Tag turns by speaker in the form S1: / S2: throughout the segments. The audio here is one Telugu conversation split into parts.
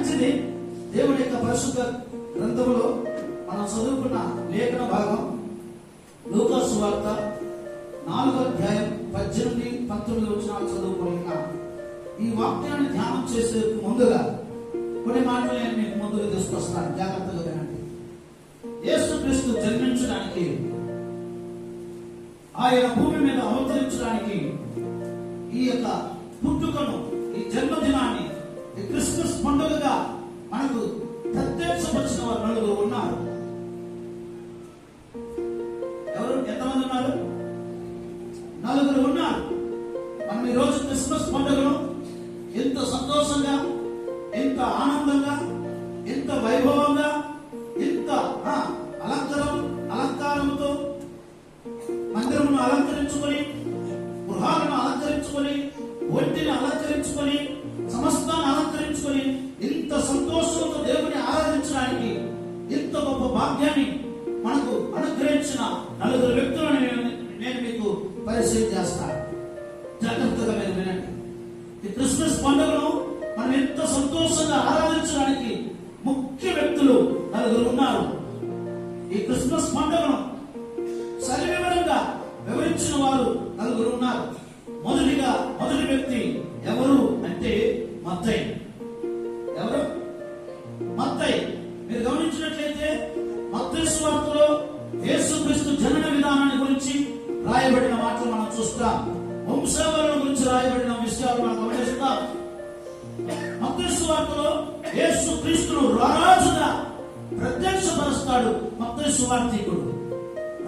S1: మంచిది. దేవుడి యొక్క పరిశుద్ధ గ్రంథంలో మనం చదువుకున్న లేఖన భాగం లూకా సువార్త 4వ అధ్యాయం 18-19 వచనాలు చదువుకున్న ఈ వాక్యాన్ని ధ్యానం చేసే ముందుగా కొన్ని మాటలు నేను మీకు ముందుగా తీసుకొస్తాను. జాగ్రత్తగా వినండి. యేసుక్రీస్తు జన్మించడానికి, ఆయన భూమి మీద అవతరించడానికి ఈ యొక్క పుట్టుకను, ఈ జన్మదినాన్ని, ఈ క్రిస్మస్ పండుగగా మనకు ప్రత్యక్షపరిచిన వారు నలుగురు ఉన్నారు. ఎవరు? ఎంతమంది ఉన్నారు? నలుగురు ఉన్నారు. మనం ఈ రోజు క్రిస్మస్ పండుగను ఎంత సంతోషంగా, ఎంత ఆనందంగా, ఎంత వైభవంగా, ఎంత అలంకారంతో మందిరమును అలంకరించుకొని, గృహాలను అలంకరించుకొని, ఒంటిని అలంకరించుకొని, సమస్తాన్ని అలంకరించుకొని, ఇంత సంతోషంతో దేవుని ఆరాధించడానికి ఇంత గొప్ప భాగ్యాన్ని మనకు అనుగ్రహించిన నలుగురు వ్యక్తులను నేను మీకు పరిచయం చేస్తాను. జాగ్రత్తగా మీరు వినండి. ఈ క్రిస్మస్ పండుగను మనం ఎంత సంతోషంగా ఆరాధించడానికి ముఖ్య వ్యక్తులు నలుగురు ఉన్నారు. ఈ క్రిస్మస్ పండుగను సవివరంగా వివరించిన వారు నలుగురు ఉన్నారు. మొదటి వ్యక్తి ఎవరు అంటే మత్తయి. ఎవరు? మత్తయి. మీరు గమనించినట్లయితే మత్తయి సువార్తలో యేసుక్రీస్తు జనన విధానాన్ని గురించి రాయబడిన మాటలు మనం చూస్తాం. వంశావళుల గురించి రాయబడిన విషయాలు మనం గమనిస్తాం. మత్తయి సువార్తలో యేసుక్రీస్తును రారాజుగా ప్రత్యక్షపరుస్తాడు మత్తయి సువార్తికుడు.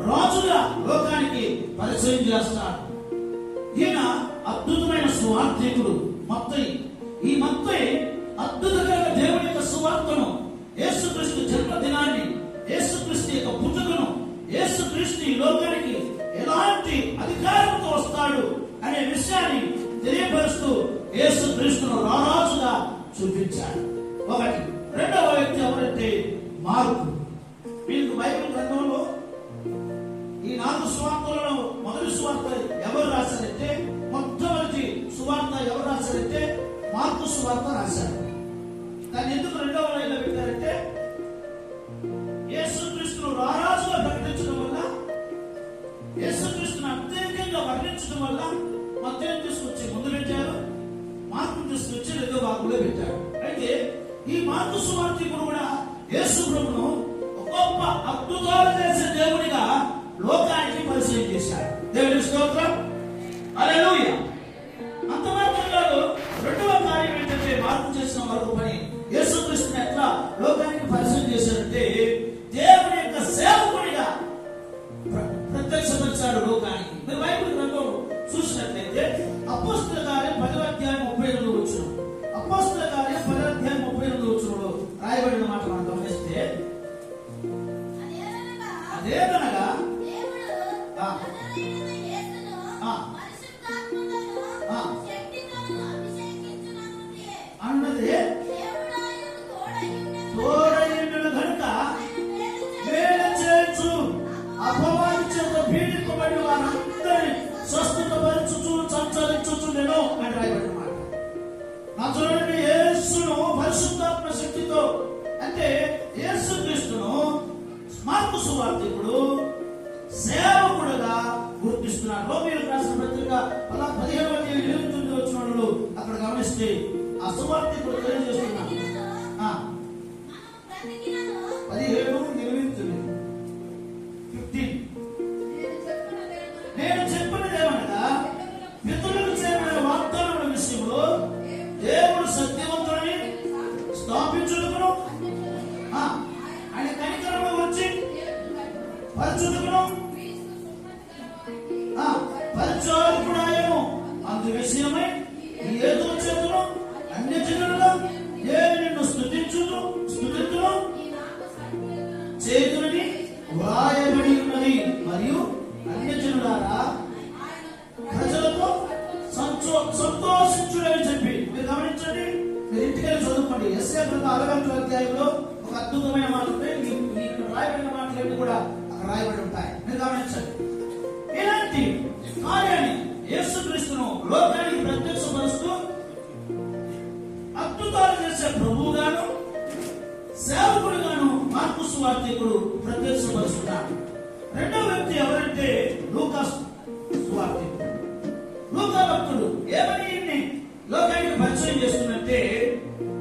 S1: రాజుగా లోకానికి పరిచయం చేస్తాడు. ఈయన అద్భుతమైన సువార్తికుడు మత్తయి. ఈ మత్తయి అద్భుతమైన దేవుని యొక్క సువార్తను, యేసుక్రీస్తు జన్మదినాన్ని, యేసుక్రీస్తు యొక్క పుట్టుకను, యేసుక్రీస్తు ఈ లోకానికి ఎలాంటి అధికారంతో వస్తాడు అనే విషయాన్ని తెలియపరుస్తూ యేసుక్రీస్తును రారాజుగా చూపించాడు. ఒకటి. రెండవ వ్యక్తి ఎవరంటే మార్కు. మీకు బైబిల్ గ్రంథంలో ఈ 4 సువార్తలలో మొదటి సువార్త ఎవరు రాశారంటే, మొట్టమొదటి సువార్త ఎవరు రాశారంటే మార్కు సువార్త రాశారు. దాన్ని ఎందుకు రెండవ లైన్లో పెట్టారంటే, యేసుక్రీస్తును రారాజుగా ప్రకటించడం వల్ల, యేసుక్రీస్తును అత్యధికంగా వర్ణించడం వల్ల మత్తయిని తీసుకొచ్చి ముందు పెట్టారు, మార్కును తీసుకొచ్చి రెండో భాగంలో పెట్టారు. అయితే ఈ మార్కు సువార్తికుడు కూడా యేసు ప్రభువును గొప్ప అద్భుతాలు చేసే దేవుడిగా లోకానికి పరిచయం చేశాడు. దేవుని స్తోత్రం. హల్లెలూయా. అంతమాత్రం కాదు, రెండవ కార్యం ఏంటంటే మార్పు చేసిన మరొక పని, యేసుక్రీస్తుని ఎట్లా లోకానికి పరిచయం చేశాడంటే దేవుని యొక్క సేవకుడిగా ప్రత్యక్షపరిచాడు లోకానికి. మీరు బైబిల్ గ్రంథం చూసినట్లయితే అపోస్తలుల కార్యం 10వ అధ్యాయం 38వ వచనం, అపోస్తలుల కార్యం 10వ అధ్యాయం 38వ వచనంలో రాయబడిన మాట మనం గమనిస్తే, అదేదనగా అన్నదే తోడైన కనుక మేలు చేయొచ్చు, అపవాదించేత పీడింపబడిన వారందరినీ స్వస్థతపరచుచు సంచరించుచు నేను అని రాయబడిన మాట. నా చూడండి, యేసును పరిశుద్ధాత్మ శక్తితో, అంటే యేసుక్రీస్తును మార్కు సువార్తికుడు సేవకుడుగా గుర్తిస్తున్నాడు. రోమీయులకు రాసిన పత్రిక 15వ అధ్యాయం 8-9 వచనాలలో అక్కడ గమనిస్తే ఆ సువార్తికుడు తెలియజేస్తున్నాడు. 17:8-9 నేను చెప్పినదేమనగా, పితరులకు చేరిన వాగ్దానముల విషయంలో దేవుడు సత్యవంతుడని స్థాపించుటకును, ఆయన కనికరమును వచ్చి పరిచుటకును పరిచారకుడాయను. అందు విషయమై ఏదో చేతును అన్యజనులలో నేను నిన్ను స్తుతించును చేతులని వ్రాయబడి ఉన్నది. మరియు అన్యజనులారా ప్రజలతో సంతోషించుడని చెప్పి. మీరు గమనించండి, మీరు ఇంటికి చదువుకోండి. యెషయా గ్రంథం 60వ అధ్యాయంలో ఒక అద్భుతమైన మాట ఉంటాయి. మీకు రాయబడిన మాటలన్నీ కూడా అక్కడ రాయబడి ఉంటాయి. మీరు గమనించండి. ఇలాంటి కార్యాన్ని యేసుక్రీస్తును లోకానికి ప్రత్యక్షపరుస్తూ అద్భుతాలు చేసి చేసే ప్రభువుగాను సేవకుడుగాను మార్కు సువార్తికుడు ప్రత్యక్షపరుస్తున్నాడు. రెండవ వ్యక్తి ఎవరంటే లూకా సువార్తికుడు. లూకా భక్తుడు ఏమని లోకానికి పరిచయం చేస్తున్నట్టే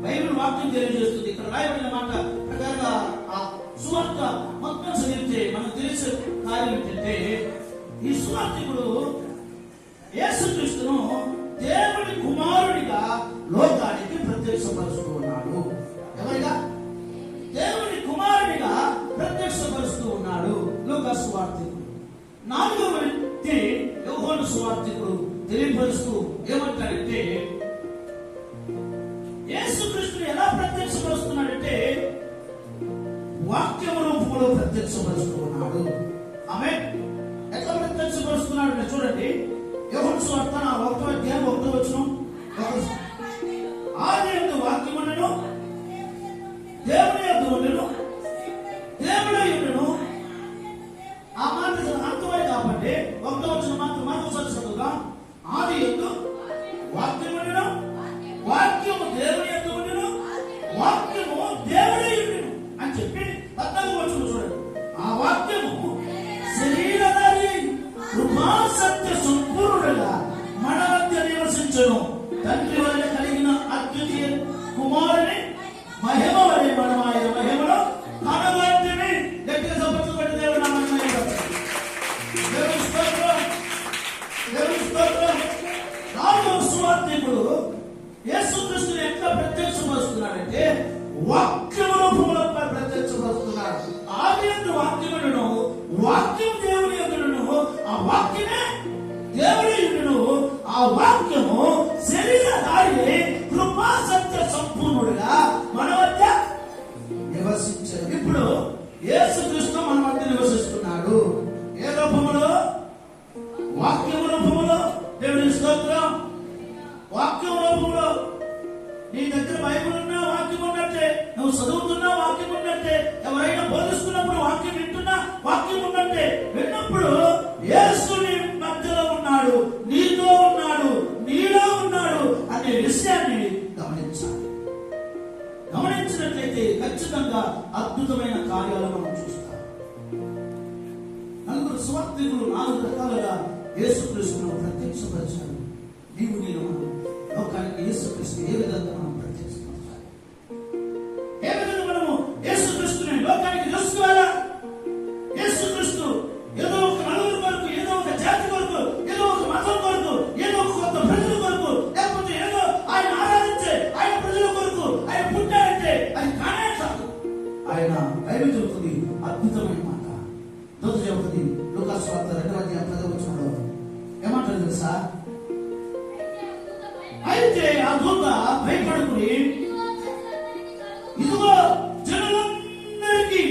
S1: బైబిల్ వాక్యం తెలియజేస్తుంది. ఇక్కడ రాయబడిన మాట ప్రకారంగా ఆ సువార్త మొత్తం చదివితే మనకు తెలిసే కార్యం ఏంటంటే, ఈ సువార్తికుడు యేసుక్రీస్తును దేవుని కుమారుడిగా లోకానికి ప్రత్యక్షపరుస్తూ ఉన్నాడు. ఎవరిగా? దేవుని కుమారుడిగా ప్రత్యక్షపరుస్తూ ఉన్నాడు లూకా సువార్తికుడు. నాలుగవ వ్యక్తి యోహాను సువార్తికుడు తెలియపరుస్తూ ఏమంటాడంటే, యేసుక్రీస్తుని ఎలా ప్రత్యక్షపరుస్తున్నాడంటే వాక్యం రూపంలో ప్రత్యక్షపరుస్తూ ఉన్నాడు. ఆమె ఎట్లా ప్రత్యక్షపరుస్తున్నాడు చూడండి. యోహాను సువార్త 1వ అధ్యాయం 1వ వచనం, ఆదియందు వాక్యం ఉండెను, దేవుని యొద్ద ఉండెను, దేవుడై ఉండెను. ఆ మాట అర్థమై కాబట్టి 1వ వచనం మాత్రం చదువుగా, ఆదియందు వాక్యం ఉండెను, వాక్యము దేవుని యొద్ద ఉండెను, వాక్యము దేవుడై ఉండెను అని చెప్పి 14వ వచనం చూడండి. ఆ వాక్యము శరీరధారి కృపా సత్య సంపూర్ణుడుగా మన మధ్య నివసించును, తండ్రి వలన కలిగిన అద్వితీయ కుమారుని మహిమ వలె మనం ఆయన మహిమలో కనబడితిమి. గట్టిగా చప్పట్లు కొట్టి దేవుని నామమున దేవుని స్తోత్రం, దేవుని స్తోత్రం. నాలుగవ సువార్తికుడు యేసుక్రీస్తుని ఎట్లా ప్రత్యక్షపరుస్తున్నాడంటే వాక్యం రూపంలో ప్రత్యక్షపరుస్తున్నాడు. ఆదియందు వాక్యమును, వాక్యం దేవుని యొద్దను, ఆ వాక్యమే దేవుని యొద్దను, ఆ వాక్యము శరీరధారి కృపా సత్య సంపూర్ణుడుగా మన మధ్య నివసించాడు. ఇప్పుడు యేసుక్రీస్తు మన మధ్య నివసిస్తున్నాడు. ఏ రూపములో? వాక్యం రూపములో. దేవుని స్తోత్రం. వాక్యం రూపంలో. నీ దగ్గర బైబిల్ ఉన్నా వాక్యం ఉన్నట్టే, నువ్వు చదువుతున్నా వాక్యం ఉన్నట్టే, ఎవరైనా బోధిస్తున్నప్పుడు వాక్యం వింటున్నా వాక్యం ఉన్నట్టే. విన్నప్పుడు యేసు నీ మధ్యలో ఉన్నాడు, నీతో ఉన్నాడు, నీలో ఉన్నాడు అనే విషయాన్ని గమనించాలి. గమనించినట్లయితే ఖచ్చితంగా అద్భుతమైన కార్యాలు మనం చూస్తాం. నలుగురు సువార్తికులు 4 రకాలుగా యేసుక్రీస్తును ప్రత్యక్షపరిచారు. నీవు నేను లోకానికి యేసుక్రీస్తు ఏ విధంగా మనం ప్రత్యక్షపరచాలి? ఏ విధంగా మనము యేసుక్రీస్తుని లోకానికి తీసుకువెళ్ళా? యేసుక్రీస్తు ఏదో ఒక నలుగురు కొరకు, ఏదో ఒక జాతి కొరకు, ఏదో ఒక మతం కొరకు, ఏదో ఒక కొత్త ప్రజల కొరకు, లేకపోతే ఏదో ఆయన ఆరాధించే ఆయన ప్రజల కొరకు ఆయన పుట్టాడంటే అది కానే కాదు. ఆయన బైబిల్ చెబుతుంది అద్భుతమైన మాట. దూత చెబుతుంది లూకా సువార్త 2వ అధ్యాయం 10వ వచనంలో ఏమంటారు తెలుసా? అయితే ఆ దూత భయపడుకుని, ఇదిగో జనులందరికీ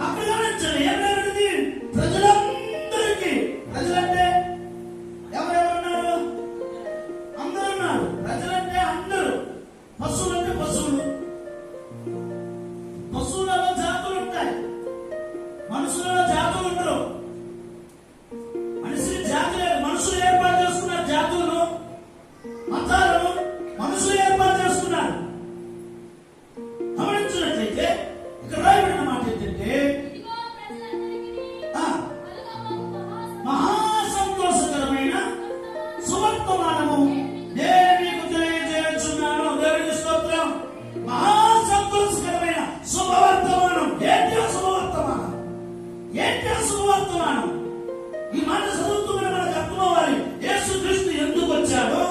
S1: అక్కడ గమనించాలి. ఏమైనది? ప్రజలందరికీ. ప్రజలంటే ఎవరెవరున్నారు? అందరూ ఉన్నారు. ప్రజలంటే అందరూ. పశువులంటే పశువులు. పశువులలో జాతులు ఉంటాయి, మనుషులలో జాతులు ఉండరు. మనిషి జాతి లేదు. మనుషులు ఏర్పాటు చేసుకున్నారు జాతులను, మతాలను మనుషులు ఏర్పాటు చేసుకున్నారు. గమనించినట్లయితే ఇక్కడ రాయబడిన మాట ఏంటంటే, మహా సంతోషకరమైన సువర్తమానము నేను మీకు తెలియజేస్తున్నాను. దేవుని స్తోత్రం. మహా సంతోషకరమైన శుభవర్తమానం. ఏంటి శుభవర్తమానం? ఏంటి శుభవర్తమానం? ఈ మాట చదువుతున్న మనకు అర్థమవ్వాలి. యేసుక్రీస్తు ఎందుకు వచ్చాడు,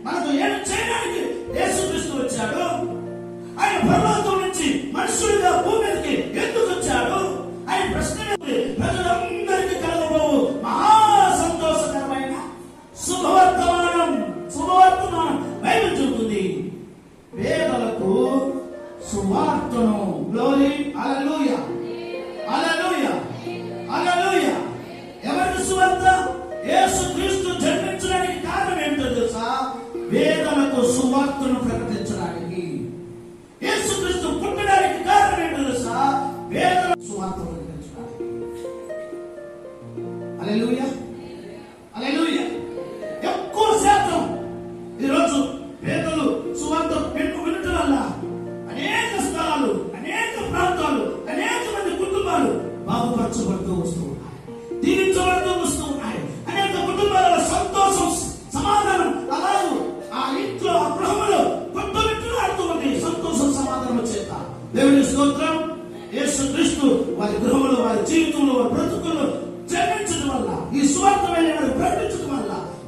S1: మనకు ఏం చేయడానికి యేసుక్రీస్తు వచ్చాడు, ఆయన పరలోకం నుంచి మనుషుడిగా భూమి మీదకి ఎందుకు వచ్చాడు, ఆయన ప్రశ్న ప్రజలందరికీ కలగబోవు మహా సంతోషకరమైన శుభవర్తమానం. శుభవర్తమానం బైబిల్ చెబుతుంది వేదలకు సువార్తను. గ్లోరీ, హల్లెలూయా, హల్లెలూయా, హల్లెలూయా. ఎవరి సువార్త? యేసుక్రీస్తు జన్మించడానికి కారణం ఏంటో తెలుసా? వేదలకు సువార్తను ప్రకటించడానికి. యేసుక్రీస్తు పుట్టడానికి కారణం ఏంటో తెలుసా? వేదలకు సువార్త ప్రకటించడానికి.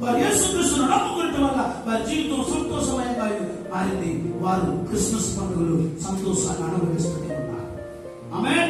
S1: వారు యేసుక్రీస్తును నమ్ముకోవడం వల్ల వారి జీవితం సంతోషమయంగా మారింది. వారు క్రిస్మస్ పండుగలు సంతోషాన్ని అనుభవిస్తూనే ఉన్నారు. ఆమేన్.